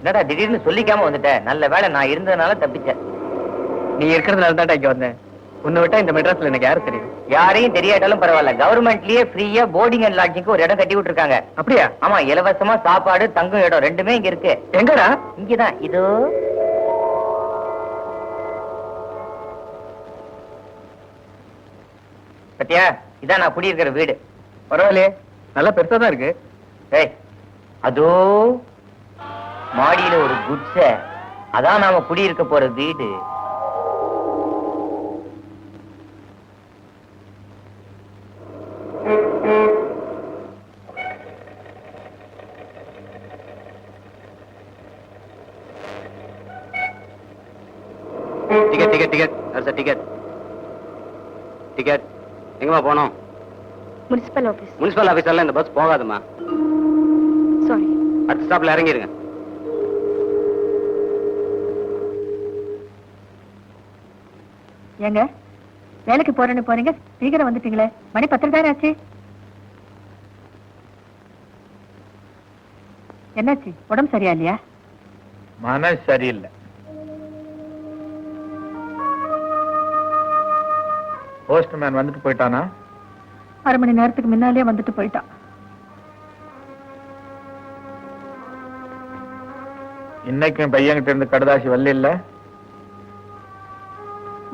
என்னடா திடீர்னு சொல்லிக்காம வந்துட்டேன். நல்ல வேலை நான் இருந்ததுனால தப்பிச்சேன். நீ இருக்கிறதுனால தான் இங்க வந்தேன். உன்னை விட்டா இந்த மெட்ராஸ்ல எனக்கு யாரு தெரியும்? யாரையும் தெரியாட்டாலும் பரவாயில்ல. கவர்மெண்ட்லயே ஃப்ரீயா போர்டிங் அண்ட் லாட்ஜிங்க்கு ஒரு இடம் கட்டி விட்டுருக்காங்க. அப்படியா? ஆமா, இலவசமா சாப்பாடு தங்கும் இடம் ரெண்டுமே இங்க இருக்கு. எங்கடா? இங்கதான். இதோ பத்தியா, இதான் நான் குடியிருக்கிற வீடு. பரவாயில்லையே, நல்லா பெருசா தான் இருக்கு. ஏய், அதோ மாடியில ஒரு குட்ஸ, அதான் நாம குடியிருக்க போற வீடு. Ticket ticket ticket ticket ticket. எங்கம்மா போனோம்? Municipal office. முனிசிபல் ஆபீஸ்ல இந்த பஸ் போகாதுமா. சாரி. அடுத்த ஸ்டாப்ல இறங்கிடுங்க. ஏங்க, வேலைக்கு போறேன்னு போறீங்க, சீக்கிரம் வந்துட்டீங்களே. மணி 10 ஆச்சு. என்னாச்சு? உடம்பு சரியா இல்லையா? மனசு சரியில்லை. போஸ்ட்மேன் வந்துட்டு போயிட்டானா? 1/2 மணி நேரத்துக்கு முன்னாலே வந்துட்டு போயிட்டான். இன்னைக்கும் பையன்கிட்ட இருந்து கடுதாசி வரல? இல்ல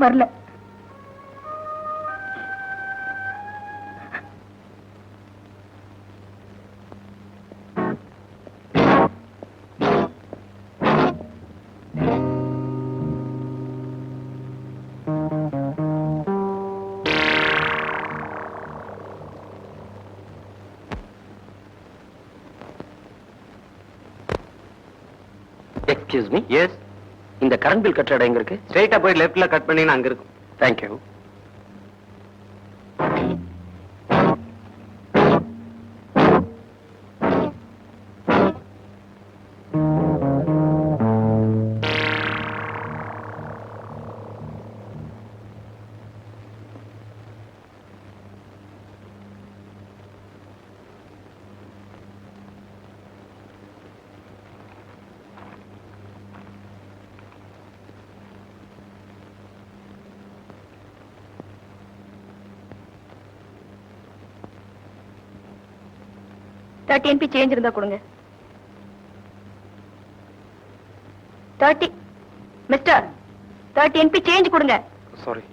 வரல. Excuse me. எஸ். இந்த கரண்ட் பில் கட்டுற இடம் எங்க இருக்கு? ஸ்ட்ரைட்டா போய் லெஃப்ட்ல கட் பண்ணீங்கன்னா அங்க இருக்கும். Thank you. NP சேஞ்ச் இருந்தா கொடுங்க. 30 மிஸ்டர், 30 NP சேஞ்ச் கொடுங்க. சாரி.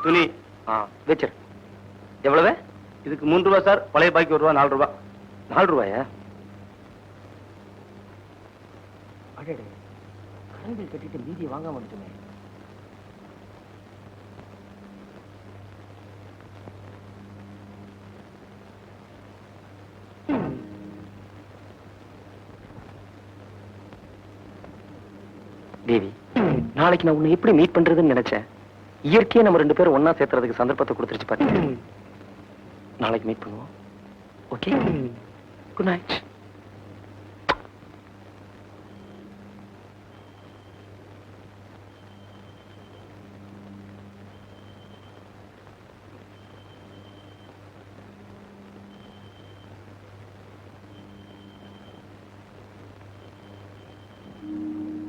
துணி வச்சிரு. எவ்வளவு? இதுக்கு 3 ரூபாய் சார். பழைய பாக்கி 1 ரூபாய். 4 ரூபாய். 4 ரூபாயா? அடடே, கரண்ட் பில் கட்டிட்டு மீதியை வாங்காம வந்துட்டுமே. தேவி, நாளைக்கு நான் உன்னை எப்படி மீட் பண்றதுன்னு நினைச்சேன். இயற்கையை நம்ம 2 பேரும் ஒன்னா சேர்த்துறதுக்கு சந்தர்ப்பத்தை கொடுத்துருச்சு பாரு. நாளைக்கு மீட் பண்ணுவோம். Okay, good night.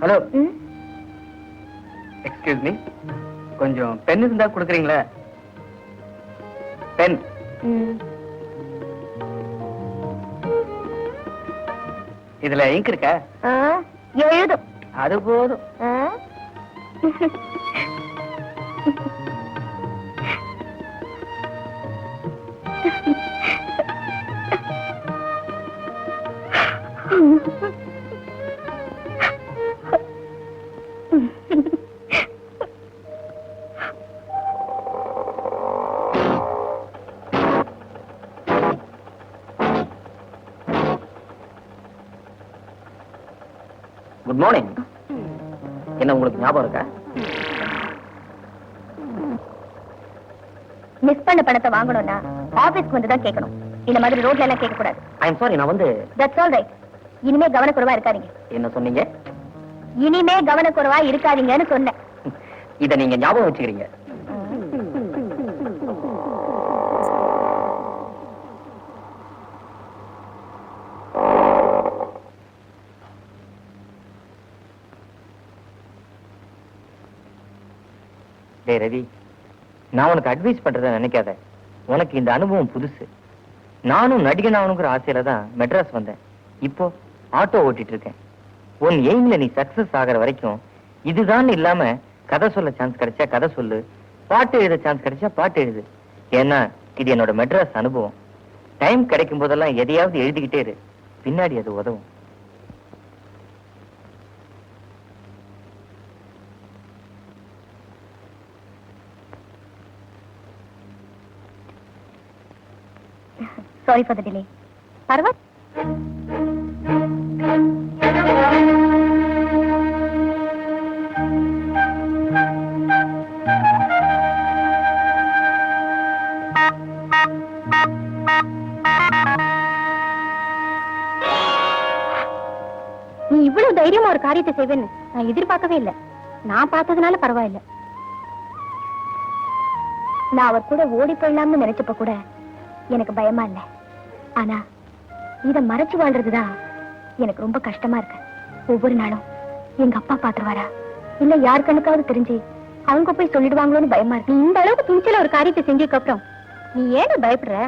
Hello. Excuse me, கொஞ்சம் பென் இருந்தா கொடுக்குறீங்களா? பென். இதுல இங்க் இருக்கா? எழுதும். அது போதும். Good morning. என்ன உங்களுக்கு ஞாபகம் இருக்கா? மிஸ் பண்ண பணத்தை வாங்கணும்னா ஆபீஸ்க்கு வந்து தான் கேட்கணும். இந்த மாதிரி ரோட்ல எல்லாம் கேட்க கூடாது. ஐ எம் சாரி, நான் வந்து தட்ஸ் ஆல் ரைட். இனிமே கவனக்குறைவா இருக்காதீங்க. என்ன சொன்னீங்க? இனிமே கவனக்குறைவா இருக்காதீங்கன்னு சொன்னேன். இத நீங்க ஞாபகம் வச்சுக்கிறீங்க. டேய் ரவி, நான் உனக்கு அட்வைஸ் பண்றத நினைக்காத. உனக்கு இந்த அனுபவம் புதுசு. நானும் நடிகன் ஆகணுங்கிற ஆசையில தான் மெட்ராஸ் வந்தேன். இப்போ ஆட்டோ ஓட்டிட்டு இருக்கேன். உன் எய்ம்ல நீ சக்சஸ் ஆகிற வரைக்கும் இதுதான் இல்லாம கதை சொல்ல சான்ஸ் கிடைச்சா கதை சொல்லு, பாட்டு எழுத சான்ஸ் கிடைச்சா பாட்டு எழுது. ஏன்னா இது என்னோட மெட்ராஸ் அனுபவம். டைம் கிடைக்கும் போதெல்லாம் எதையாவது எழுதிக்கிட்டே இரு, பின்னாடி அது உதவும். Sorry for the delay. பரவாயில்லை. நீ இவ்வளவு தைரியமா ஒரு காரியத்தை செய்வேன்னு நான் எதிர்பார்க்கவே இல்லை. நான் பார்த்ததுனால பரவாயில்ல. நான் அவர் கூட ஓடி போயிடலாம்னு நினைச்சப்ப கூட எனக்கு பயமா இல்ல. ஆனா இத மறைச்சு வாழ்றதுதான் எனக்கு ரொம்ப கஷ்டமா இருக்கு. ஒவ்வொரு நாளும் எங்க அப்பா பாத்துருவாரா, இல்ல யார் கண்ணுக்காவது தெரிஞ்சு அவங்க போய் சொல்லிடுவாங்களோன்னு பயமா இருக்கு. இந்த அளவுக்கு துணிச்சல ஒரு காரியத்தை செஞ்சதுக்கு அப்புறம் நீ ஏன்னு பயப்படுற?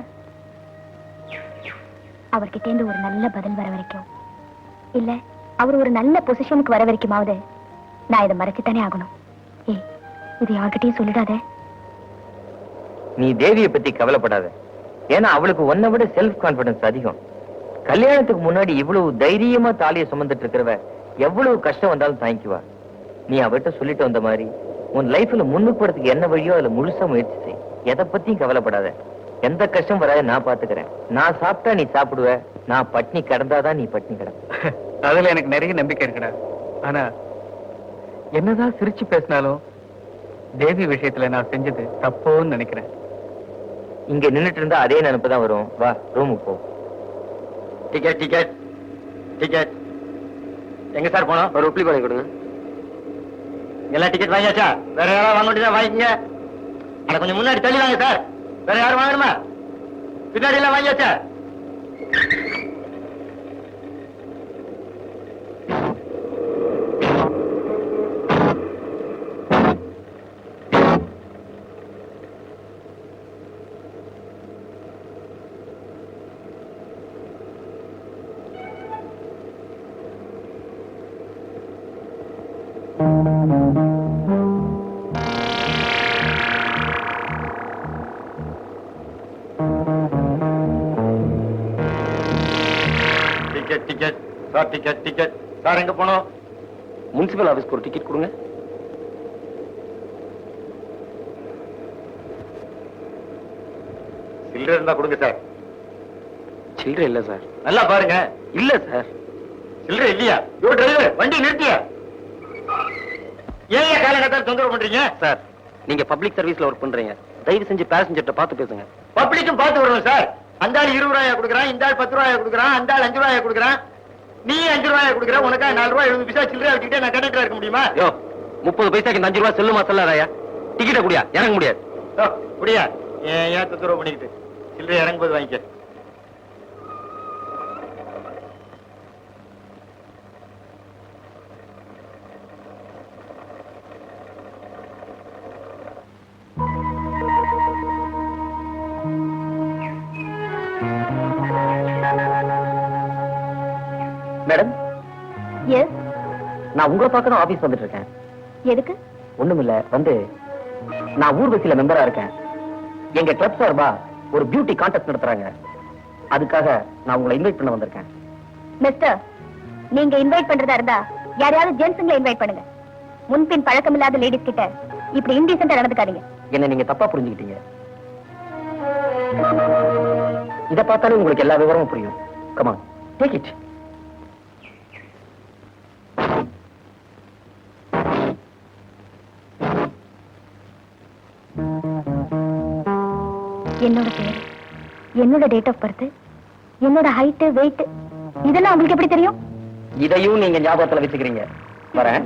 அவர்கிட்ட இருந்து ஒரு நல்ல பதில் வர வரைக்கும், இல்ல அவர் ஒரு நல்ல பொசிஷனுக்கு வர வரைக்குமாவது நான் இதை மறைச்சுத்தானே ஆகணும். ஏய், இது யார்கிட்டயும் சொல்லிடாத. நீ தேவியை பத்தி கவலைப்படாத. ஏன்னா அவளுக்கு உன்னை விட செல்ஃப் கான்பிடன்ஸ் அதிகம். கல்யாணத்துக்கு முன்னாடி இவ்வளவு தைரியமா தாலியை சுமந்துட்டு இருக்கிறவ எவ்வளவு கஷ்டம் வந்தாலும் தாங்கிக்குவா. நீ அவட்ட சொல்லிட்டு வந்த மாதிரி உன் லைஃப்ல முன்னுக்கு போறதுக்கு என்ன வழியோ அதுல முழுசா முயற்சி செய். எதை பத்தியும் கவலைப்படாத. எந்த கஷ்டம் வராது, நான் பாத்துக்கிறேன். நான் சாப்பிட்டா நீ சாப்பிடுவ, நான் பட்னி கிடந்தாதான் நீ பட்னி கிடப்ப. அதுல எனக்கு நிறைய நம்பிக்கை இருக்குடா. ஆனா என்னதான் சிரிச்சு பேசினாலும் தேவி விஷயத்துல நான் செஞ்சது தப்போன்னு நினைக்கிறேன். இங்க நின்னுட்டு இருந்தா அதே நினைப்பு தான் வரும். வா ரூமுக்கு போ. டிக்கெட் டிக்கெட் டிக்கெட் எங்க சார் போனோம்? ஒரு உப்ளி பண்ணி கொடுங்க. எல்லாம் டிக்கெட் வாங்கியாச்சா? வேற யாராவது வாங்க வேண்டியதா வாங்கிங்க. அட கொஞ்சம் முன்னாடி தள்ளி வாங்க சார். வேற யாரும் வாங்கணுமா? பின்னாடி எல்லாம் வாங்கியாச்சா? Ticket ticket sir, ticket ticket sir. எங்க போனோம்? முனிசிபல் ஆபீஸ்க்கு ஒரு டிக்கெட் கொடுங்க. சில்லறை இருந்தா கொடுங்க சார். சில்லறை இல்ல சார். நல்லா பாருங்க. இல்ல சார். சில்லறை இல்லையா? யோ டிரைவர், வண்டி நிறுத்திய. ஏன் காலகட்டத்தில் தொந்தரவு பண்றீங்க? சார், நீங்க பப்ளிக் சர்வீஸ்ல ஒர்க் பண்றீங்க. தயவு செஞ்சு பேசஞ்சர்ட்ட பார்த்து பேசுங்க. பப்ளிக்கும் பார்த்து வரணும் சார். அந்த ஆள் 20 ரூபாயா கொடுக்குறான், இந்த ஆள் 10 ரூபாயா கொடுக்குறான், அந்த ஆள் 5 ரூபாயா கொடுக்குறான், நீ 5 ரூபாயா கொடுக்குற. உனக்கா 4 ரூபாய் 70 பைசா சில்லறை வச்சுக்கிட்டே நான் கண்டக்டரா இருக்க முடியுமா? யோ, 30 பைசாக்கு இந்த 5 ரூபாய் செல்லுமா செல்லாதயா? டிக்கெட்டை குடியா, இறங்க முடியாது. முடியா? ஏன் தொந்தரவு பண்ணிக்கிட்டு? சில்லறை இறங்கும்போது வாங்கிக்க. Madam, yes. நான் உங்களை பார்க்க தான் ஆபீஸ் வந்துட்டு இருக்கேன். எதுக்கு? ஒண்ணுமில்ல, வந்து நான் ஊர்வசியில மெம்பரா இருக்கேன். எங்க கிளப் சார்பா ஒரு பியூட்டி கான்டெஸ்ட் நடத்துறாங்க. அதுக்காக நான் உங்களை இன்வைட் பண்ண வந்திருக்கேன். மிஸ்டர், நீங்க இன்வைட் பண்றதா இருந்தா யாரையாவது ஜென்ஸுங்களை இன்வைட் பண்ணுங்க. முன்பின் பழக்கம் இல்லாத லேடிஸ் கிட்ட இப்படி இன்டீசென்ட்டா நடந்துக்காதீங்க. என்ன நீங்க தப்பா புரிஞ்சுக்கிட்டீங்க. இத பார்த்தாலே உங்களுக்கு எல்லா விவரமும் புரியும். Come on, take it. என்னோட பேரு, என்னோட டேட் ஆஃப் பர்த், என்னோட ஹைட், வெயிட் இதெல்லாம் உங்களுக்கு எப்படி தெரியும்? இதையும் நீங்க ஞாபகத்துல வச்சுக்கிறீங்க. வரேன்.